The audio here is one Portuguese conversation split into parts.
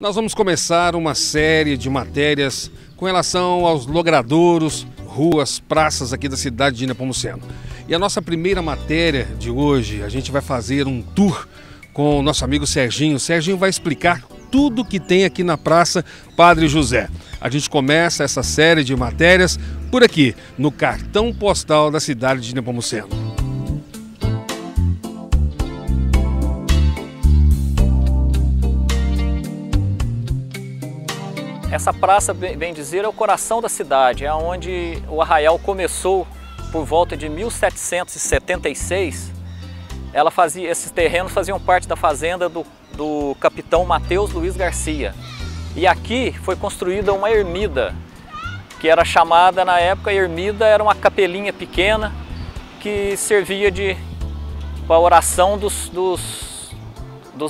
Nós vamos começar uma série de matérias com relação aos logradouros, ruas, praças aqui da cidade de Nepomuceno. E a nossa primeira matéria de hoje, a gente vai fazer um tour com o nosso amigo Serginho. O Serginho vai explicar tudo que tem aqui na Praça Padre José. A gente começa essa série de matérias por aqui, no cartão postal da cidade de Nepomuceno. Essa praça, bem dizer, é o coração da cidade, é onde o arraial começou por volta de 1776. Esses terrenos faziam parte da fazenda do capitão Mateus Luiz Garcia. E aqui foi construída uma ermida, que era chamada na época, ermida era uma capelinha pequena que servia para a oração dos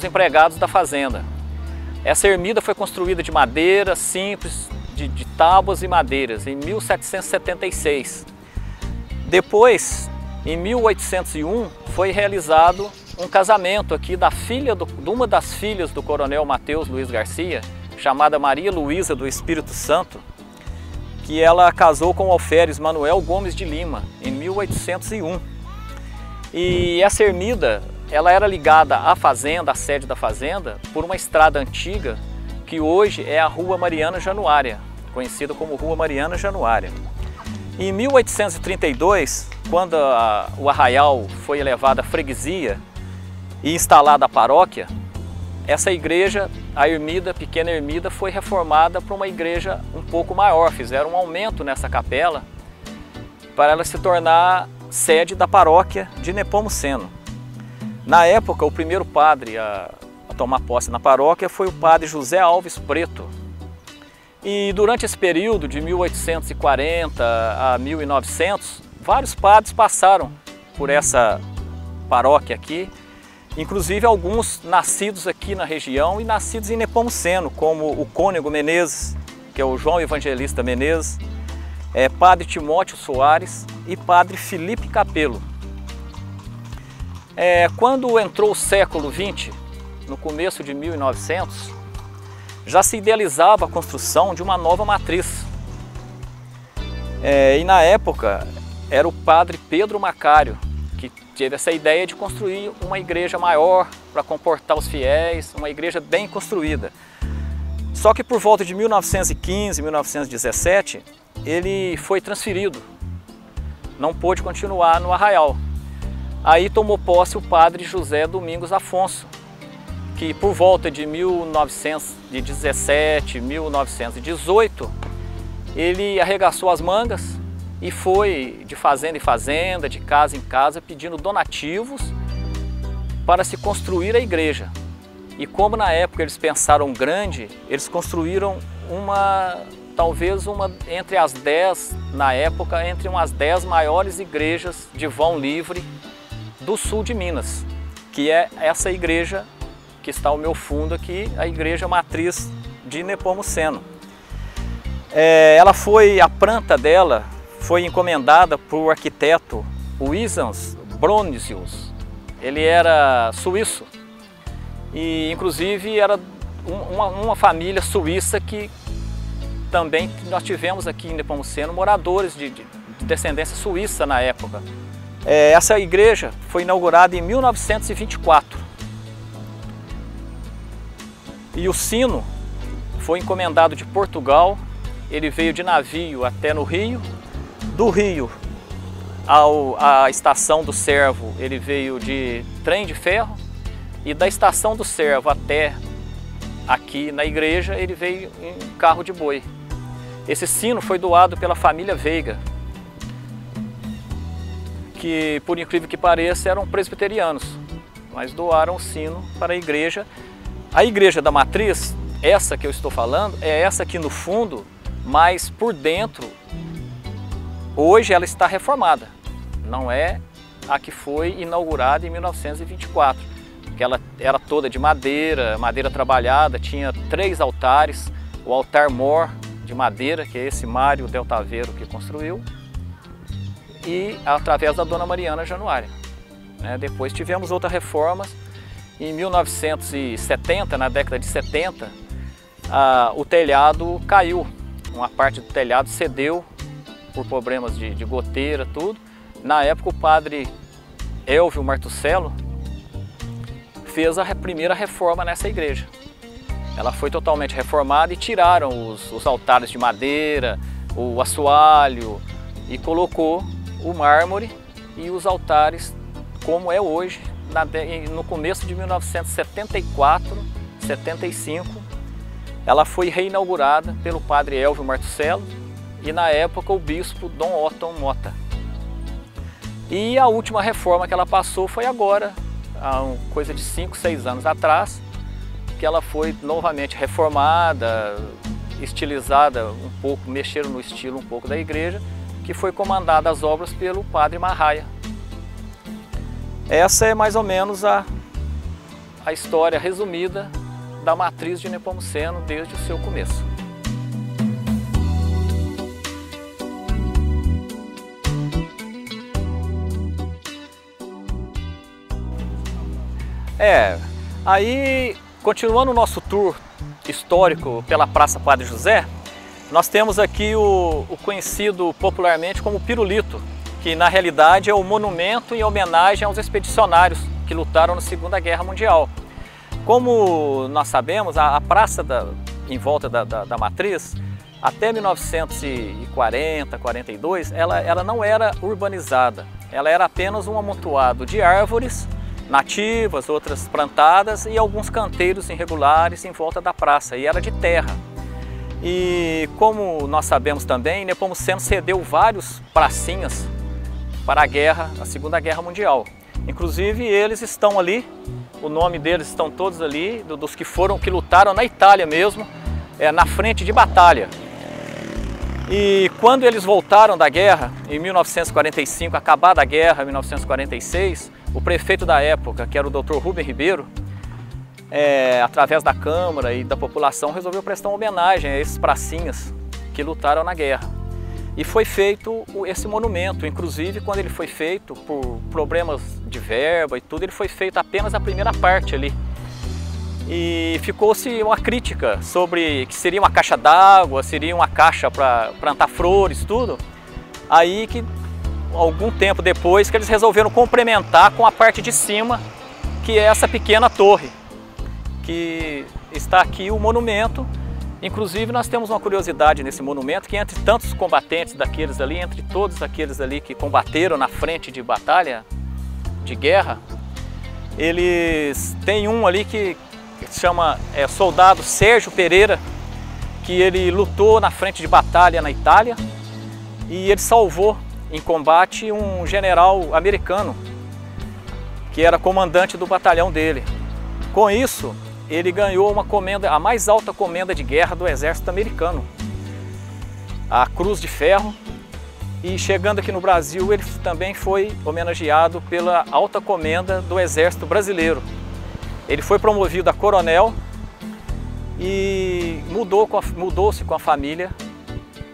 empregados da fazenda. Essa ermida foi construída de madeira simples, de tábuas e madeiras, em 1776. Depois, em 1801, foi realizado um casamento aqui de uma das filhas do coronel Mateus Luiz Garcia, chamada Maria Luísa do Espírito Santo, que ela casou com o alferes Manuel Gomes de Lima, em 1801. E essa ermida, ela era ligada à fazenda, à sede da fazenda, por uma estrada antiga, que hoje é a Rua Mariana Januária, conhecida como Rua Mariana Januária. Em 1832, quando o arraial foi elevado à freguesia e instalada a paróquia, essa igreja, a ermida, pequena ermida, foi reformada para uma igreja um pouco maior. Fizeram um aumento nessa capela para ela se tornar sede da paróquia de Nepomuceno. Na época, o primeiro padre a tomar posse na paróquia foi o padre José Alves Preto. E durante esse período, de 1840 a 1900, vários padres passaram por essa paróquia aqui, inclusive alguns nascidos aqui na região e nascidos em Nepomuceno, como o cônego Menezes, que é o João Evangelista Menezes, padre Timóteo Soares e padre Felipe Capelo. Quando entrou o século XX, no começo de 1900, já se idealizava a construção de uma nova matriz. E na época era o padre Pedro Macário que teve essa ideia de construir uma igreja maior para comportar os fiéis, uma igreja bem construída. Só que por volta de 1915, 1917, ele foi transferido, não pôde continuar no arraial. Aí tomou posse o padre José Domingos Afonso, que por volta de 1917, 1918, ele arregaçou as mangas e foi de fazenda em fazenda, de casa em casa, pedindo donativos para se construir a igreja. E como na época eles pensaram grande, eles construíram talvez entre as 10, na época, entre umas 10 maiores igrejas de vão livre do sul de Minas, que é essa igreja que está ao meu fundo aqui, a igreja matriz de Nepomuceno. A planta dela foi encomendada por o arquiteto Wisans Bronius. Ele era suíço e inclusive era uma família suíça que também nós tivemos aqui em Nepomuceno moradores de descendência suíça na época. Essa igreja foi inaugurada em 1924 e o sino foi encomendado de Portugal. Ele veio de navio até no Rio, do Rio à estação do Servo ele veio de trem de ferro e da estação do Servo até aqui na igreja ele veio em carro de boi. Esse sino foi doado pela família Veiga, que por incrível que pareça eram presbiterianos, mas doaram o sino para a igreja. A igreja da matriz, essa que eu estou falando, é essa aqui no fundo, mas por dentro, hoje ela está reformada. Não é a que foi inaugurada em 1924, porque ela era toda de madeira, madeira trabalhada, tinha 3 altares, o altar-mor de madeira, que é esse Mário Del Taveiro que construiu, e através da Dona Mariana Januária. Depois tivemos outras reformas. Em 1970, na década de 70, o telhado caiu, uma parte do telhado cedeu por problemas de goteira, tudo. Na época o padre Elvio Martuscello fez a primeira reforma nessa igreja. Ela foi totalmente reformada e tiraram os altares de madeira, o assoalho e colocou o mármore e os altares como é hoje, no começo de 1974, 75. Ela foi reinaugurada pelo padre Elvio Martuscello e na época o bispo Dom Otton Mota. E a última reforma que ela passou foi agora, há coisa de 5, 6 anos atrás, que ela foi novamente reformada, estilizada um pouco, mexeram no estilo um pouco da igreja, que foi comandada as obras pelo padre Marraia. Essa é mais ou menos a história resumida da matriz de Nepomuceno desde o seu começo. Aí, continuando o nosso tour histórico pela Praça Padre José, nós temos aqui o conhecido popularmente como Pirulito, que na realidade é o monumento em homenagem aos expedicionários que lutaram na Segunda Guerra Mundial. Como nós sabemos, a praça em volta da matriz, até 1940, 42, ela não era urbanizada, ela era apenas um amontoado de árvores nativas, outras plantadas e alguns canteiros irregulares em volta da praça, e era de terra. E como nós sabemos também, Nepomuceno cedeu vários pracinhas para a Segunda Guerra Mundial. Inclusive eles estão ali, o nome deles estão todos ali, dos que lutaram na Itália mesmo, na frente de batalha. E quando eles voltaram da guerra, em 1945, acabada a guerra, em 1946, o prefeito da época, que era o Dr. Rubem Ribeiro, através da Câmara e da população, resolveu prestar uma homenagem a esses pracinhas que lutaram na guerra. E foi feito esse monumento, inclusive quando ele foi feito, por problemas de verba e tudo, ele foi feito apenas a primeira parte ali. E ficou-se uma crítica sobre que seria uma caixa d'água, seria uma caixa para plantar flores, tudo. Aí que, algum tempo depois, que eles resolveram complementar com a parte de cima, que é essa pequena torre, que está aqui o monumento. Inclusive nós temos uma curiosidade nesse monumento, que entre tantos combatentes daqueles ali, entre todos aqueles ali que combateram na frente de batalha, de guerra, eles têm um ali que se chama soldado Sérgio Pereira, que ele lutou na frente de batalha na Itália e ele salvou em combate um general americano, que era comandante do batalhão dele. Com isso, ele ganhou uma comenda, a mais alta comenda de guerra do exército americano, a Cruz de Ferro, e chegando aqui no Brasil ele também foi homenageado pela alta comenda do exército brasileiro. Ele foi promovido a coronel e mudou-se com a família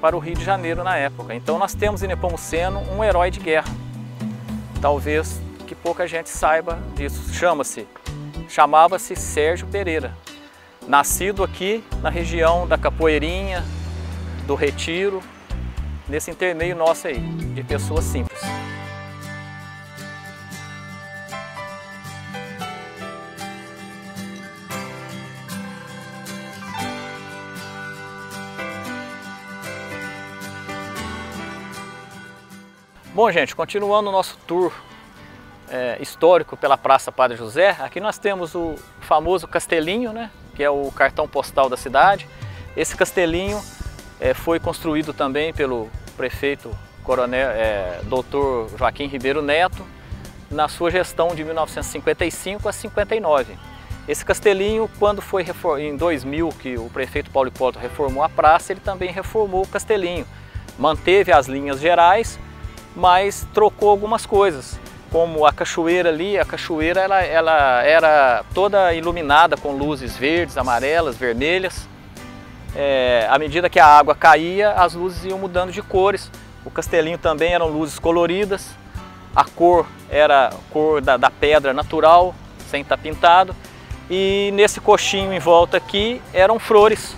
para o Rio de Janeiro na época. Então nós temos em Nepomuceno um herói de guerra. Talvez que pouca gente saiba disso. Chamava-se Sérgio Pereira, nascido aqui na região da Capoeirinha, do Retiro, nesse intermeio nosso aí, de pessoas simples. Bom, gente, continuando o nosso tour histórico pela Praça Padre José, aqui nós temos o famoso castelinho, né, que é o cartão postal da cidade. Esse castelinho foi construído também pelo prefeito coronel Dr. Joaquim Ribeiro Neto, na sua gestão de 1955 a 59. Esse castelinho, quando foi em 2000 que o prefeito Paulo Hipólito reformou a praça, ele também reformou o castelinho, manteve as linhas gerais, mas trocou algumas coisas, como a cachoeira ali. A cachoeira ela era toda iluminada com luzes verdes, amarelas, vermelhas. À medida que a água caía, as luzes iam mudando de cores. O castelinho também eram luzes coloridas, a cor era a cor da pedra natural, sem estar pintado. E nesse coxinho em volta aqui eram flores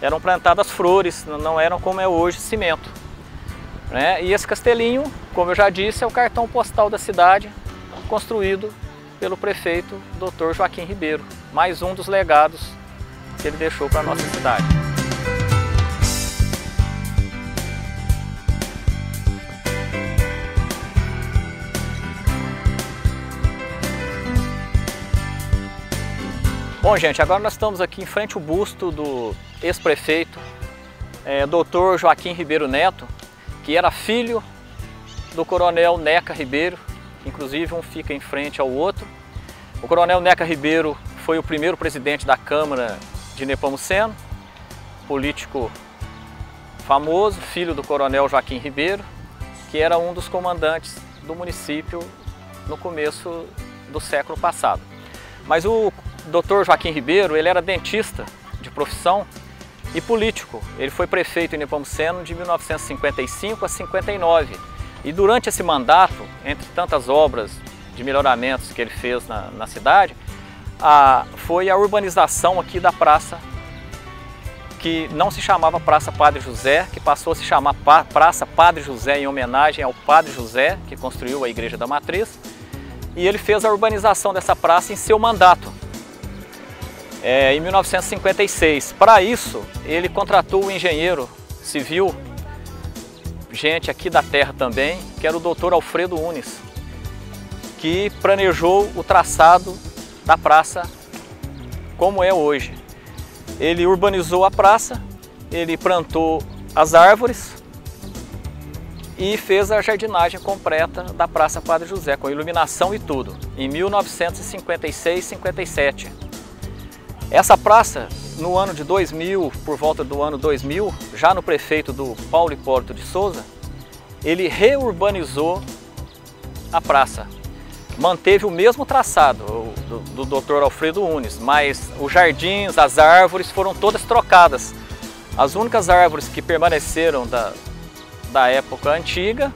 eram plantadas flores, não eram como é hoje, cimento, né? E esse castelinho, como eu já disse, é o cartão postal da cidade, construído pelo prefeito Dr. Joaquim Ribeiro, mais um dos legados que ele deixou para a nossa cidade. Bom, gente, agora nós estamos aqui em frente ao busto do ex-prefeito Dr. Joaquim Ribeiro Neto, que era filho do coronel Neca Ribeiro, inclusive um fica em frente ao outro. O coronel Neca Ribeiro foi o primeiro presidente da Câmara de Nepomuceno, político famoso, filho do coronel Joaquim Ribeiro, que era um dos comandantes do município no começo do século passado. Mas o Dr. Joaquim Ribeiro, ele era dentista de profissão e político. Ele foi prefeito em Nepomuceno de 1955 a 59. E durante esse mandato, entre tantas obras de melhoramentos que ele fez na cidade, foi a urbanização aqui da praça, que não se chamava Praça Padre José, que passou a se chamar Praça Padre José em homenagem ao Padre José, que construiu a Igreja da Matriz. E ele fez a urbanização dessa praça em seu mandato, em 1956. Para isso, ele contratou um engenheiro civil, gente aqui da terra também, que era o Dr. Alfredo Unes, que planejou o traçado da praça como é hoje. Ele urbanizou a praça, ele plantou as árvores e fez a jardinagem completa da Praça Padre José, com iluminação e tudo, em 1956-57. Essa praça, no ano de 2000, por volta do ano 2000, já no prefeito do Paulo Hipólito de Souza, ele reurbanizou a praça. Manteve o mesmo traçado do Dr. Alfredo Unes, mas os jardins, as árvores foram todas trocadas. As únicas árvores que permaneceram da época antiga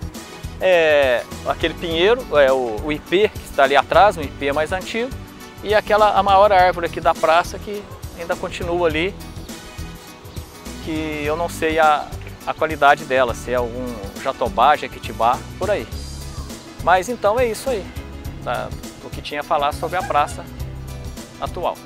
é aquele pinheiro, o ipê que está ali atrás, um ipê mais antigo, e a maior árvore aqui da praça que ainda continua ali, que eu não sei a qualidade dela, se é algum jatobá, jequitibá, por aí. Mas então é isso aí, o que tinha a falar sobre a praça atual.